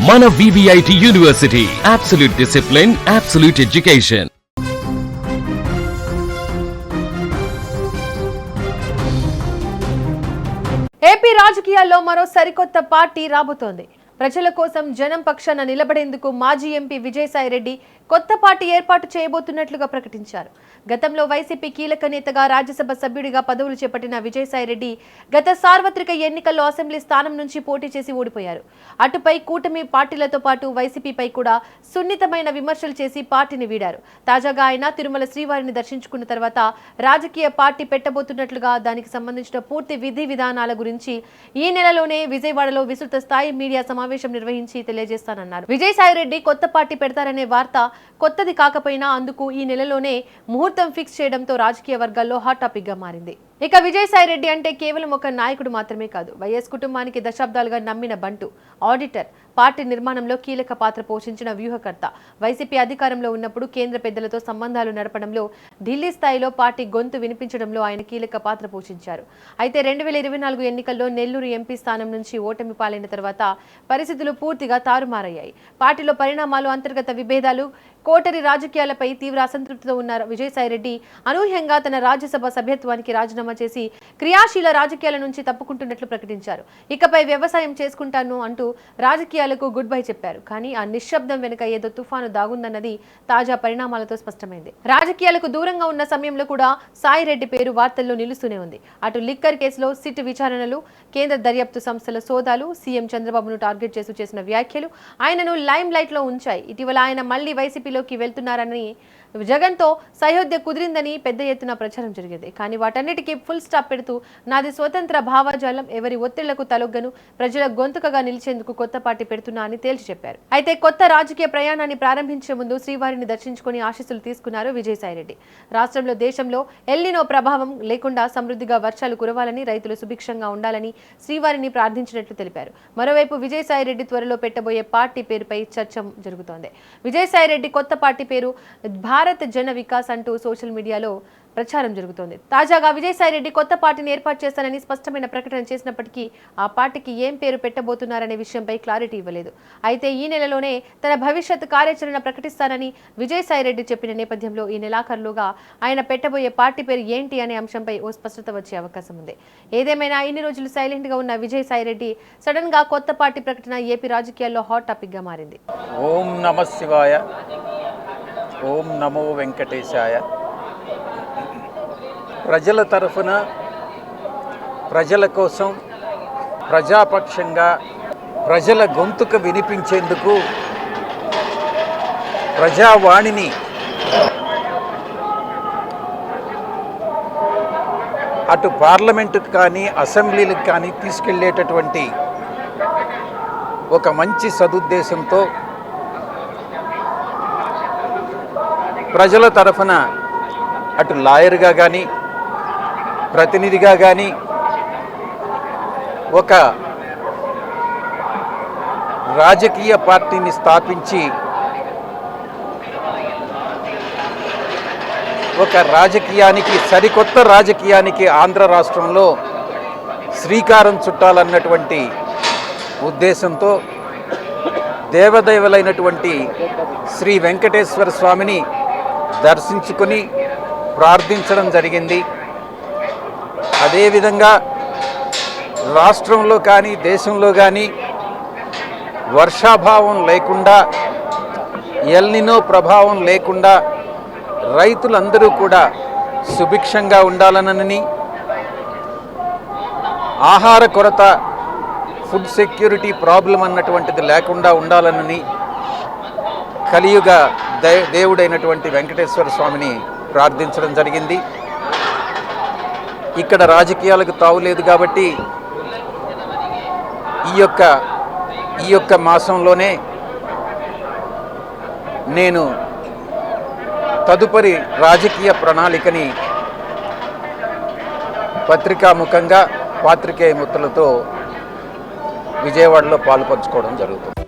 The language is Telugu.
మన VVIT university, absolute discipline, absolute education. AP రాజకీయాల్లో మరో సరికొత్త పార్టీ రాబోతోంది. ప్రజల కోసం జనం పక్షాన నిలబడేందుకు మాజీ ఎంపీ విజయసాయిరెడ్డి కొత్త పార్టీ ఏర్పాటు చేయబోతున్నట్లుగా ప్రకటించారు. గతంలో వైసీపీ కీలక నేతగా, రాజ్యసభ సభ్యుడిగా పదవులు చేపట్టిన విజయసాయిరెడ్డి గత సార్వత్రిక ఎన్నికల్లో అసెంబ్లీ స్థానం నుంచి పోటీ చేసి ఓడిపోయారు. అటుపై కూటమి పార్టీలతో పాటు వైసీపీపై కూడా సున్నితమైన విమర్శలు చేసి పార్టీని వీడారు. తాజాగా ఆయన తిరుమల శ్రీవారిని దర్శించుకున్న తర్వాత రాజకీయ పార్టీ పెట్టబోతున్నట్లుగా, దానికి సంబంధించిన పూర్తి విధి విధానాల గురించి ఈ నెలలోనే విజయవాడలో విస్తృత స్థాయి మీడియా సమావేశం నిర్వహించి తెలియజేస్తానన్నారు. విజయసాయిరెడ్డి కొత్త పార్టీ పెడతారనే వార్త కొత్తది కాకపోయినా అందుకు ఈ నెలలోనే ముహూర్తం ఫిక్స్ చేయడంతో రాజకీయ వర్గాల్లో హాట్ టాపిక్ గా మారింది. ఇక విజయసాయిరెడ్డి అంటే కేవలం ఒక నాయకుడు మాత్రమే కాదు, వైఎస్ కుటుంబానికి దశాబ్దాలుగా నమ్మిన బంటు, ఆడిటర్, పార్టీ నిర్మాణంలో కీలక పాత్ర పోషించిన వ్యూహకర్త. వైసీపీ అధికారంలో ఉన్నప్పుడు కేంద్ర పెద్దలతో సంబంధాలు నడపడంలో, ఢిల్లీ స్థాయిలో పార్టీ గొంతు వినిపించడంలో ఆయన కీలక పాత్ర పోషించారు. అయితే 2024 ఎన్నికల్లో నెల్లూరు ఎంపీ స్థానం నుంచి ఓటమి పాలైన తర్వాత పరిస్థితులు పూర్తిగా తారుమారయ్యాయి. పార్టీలో పరిణామాలు, అంతర్గత విభేదాలు, కోటరి రాజకీయాలపై తీవ్ర అసంతృప్తితో ఉన్న విజయసాయిరెడ్డి అనూహ్యంగా తన రాజ్యసభ సభ్యత్వానికి రాజీనామా చేసి క్రియాశీల రాజకీయాల నుంచి తప్పుకుంటున్నట్లు ప్రకటించారు. ఇకపై వ్యవసాయం చేసుకుంటాను అంటూ రాజకీయాలకు గుడ్ బై చెప్పారు. కానీ ఆ నిశ్శబ్దం వెనుక ఏదో తుఫాను దాగుందన్నది తాజా పరిణామాలతో స్పష్టమైంది. రాజకీయాలకు దూరంగా ఉన్న సమయంలో కూడా సాయిరెడ్డి పేరు వార్తల్లో నిలుస్తూనే ఉంది. అటు లిక్కర్ కేసులో సిట్ విచారణలు, కేంద్ర దర్యాప్తు సంస్థల సోదాలు, సీఎం చంద్రబాబును టార్గెట్ చేసిన వ్యాఖ్యలు ఆయనను లైమ్ లైట్ లో ఉంచాయి. ఇటీవల ఆయన మళ్లీ వైసీపీలోకి వెళ్తున్నారని, జగన్తో సయోధ్య కుదిరిందని పెద్ద ఎత్తున ప్రచారం జరిగింది. కానీ వాటన్నిటికీ ఫుల్ స్టాప్ పెడుతూ నాది స్వతంత్ర భావజాలం, ఎవరి ఒత్తిళ్లకు తలొగ్గను, ప్రజల గొంతుకగా నిలిచేందుకు కొత్త పార్టీ పెడుతున్నా అని తేల్చి చెప్పారు. అయితే కొత్త రాజకీయ ప్రయాణాన్ని ప్రారంభించే ముందు శ్రీవారిని దర్శించుకుని ఆశీస్సులు తీసుకున్నారు విజయసాయిరెడ్డి. రాష్ట్రంలో, దేశంలో ఎల్నినో ప్రభావం లేకుండా సమృద్ధిగా వర్షాలు కురవాలని, రైతులు సుభిక్షంగా ఉండాలని శ్రీవారిని ప్రార్థించినట్లు తెలిపారు. మరోవైపు విజయసాయిరెడ్డి త్వరలో పెట్టబోయే పార్టీ పేరుపై చర్చ జరుగుతోంది. విజయసాయిరెడ్డి కొత్త పార్టీ పేరు భారత్ జన వికాస్ అంటూ సోషల్ మీడియాలో ప్రచారం జరుగుతోంది. తాజాగా విజయసాయిరెడ్డి కొత్త పార్టీని ఏర్పాటు చేస్తానని స్పష్టమైన ప్రకటన చేసినప్పటికీ ఆ పార్టీకి ఏం పేరు పెట్టబోతున్నారనే విషయంపై క్లారిటీ ఇవ్వలేదు. అయితే ఈ నెలలోనే తన భవిష్యత్ కార్యాచరణ ప్రకటిస్తానని విజయసాయిరెడ్డి చెప్పిన నేపథ్యంలో ఈ నెలాఖరులోగా ఆయన పెట్టబోయే పార్టీ పేరు ఏంటి అనే అంశంపై ఓ స్పష్టత వచ్చే అవకాశం ఉంది. ఏదేమైనా ఇన్ని రోజులు సైలెంట్ గా ఉన్న విజయసాయిరెడ్డి సడన్ గా కొత్త పార్టీ ప్రకటన ఏపీ రాజకీయాల్లో హాట్ టాపిక్ గా మారింది. ఓం నమః శివాయ, ఓం నమో వెంకటేశాయ. ప్రజల తరఫున, ప్రజల కోసం, ప్రజాపక్షంగా ప్రజల గొంతుకు వినిపించేందుకు, ప్రజావాణిని అటు పార్లమెంటుకు కానీ అసెంబ్లీలకు కానీ తీసుకెళ్లేటటువంటి ఒక మంచి సదుద్దేశంతో ప్రజల తరఫున అటు లాయర్గా కానీ, ప్రతినిధిగా కానీ, ఒక రాజకీయ పార్టీని స్థాపించి ఒక రాజకీయానికి, సరికొత్త రాజకీయానికి ఆంధ్ర రాష్ట్రంలో శ్రీకారం చుట్టాలన్నటువంటి ఉద్దేశంతో దేవదేవులైనటువంటి శ్రీ వెంకటేశ్వర స్వామిని దర్శించుకొని ప్రార్థించడం జరిగింది. అదేవిధంగా రాష్ట్రంలో కానీ, దేశంలో కానీ వర్షాభావం లేకుండా, ఎల్నినో ప్రభావం లేకుండా రైతులందరూ కూడా సుభిక్షంగా ఉండాలనని, ఆహార కొరత, ఫుడ్ సెక్యూరిటీ ప్రాబ్లం అన్నటువంటిది లేకుండా ఉండాలనని కలియుగ దేవుడైనటువంటి వెంకటేశ్వర స్వామిని ప్రార్థించడం జరిగింది. ఇక్కడ రాజకీయాలకు తావులేదు కాబట్టి ఈ యొక్క మాసంలోనే నేను తదుపరి రాజకీయ ప్రణాళికని పత్రికాముఖంగా, పాత్రికేయ మిత్రులతో విజయవాడలో పాలుపంచుకోవడం జరుగుతుంది.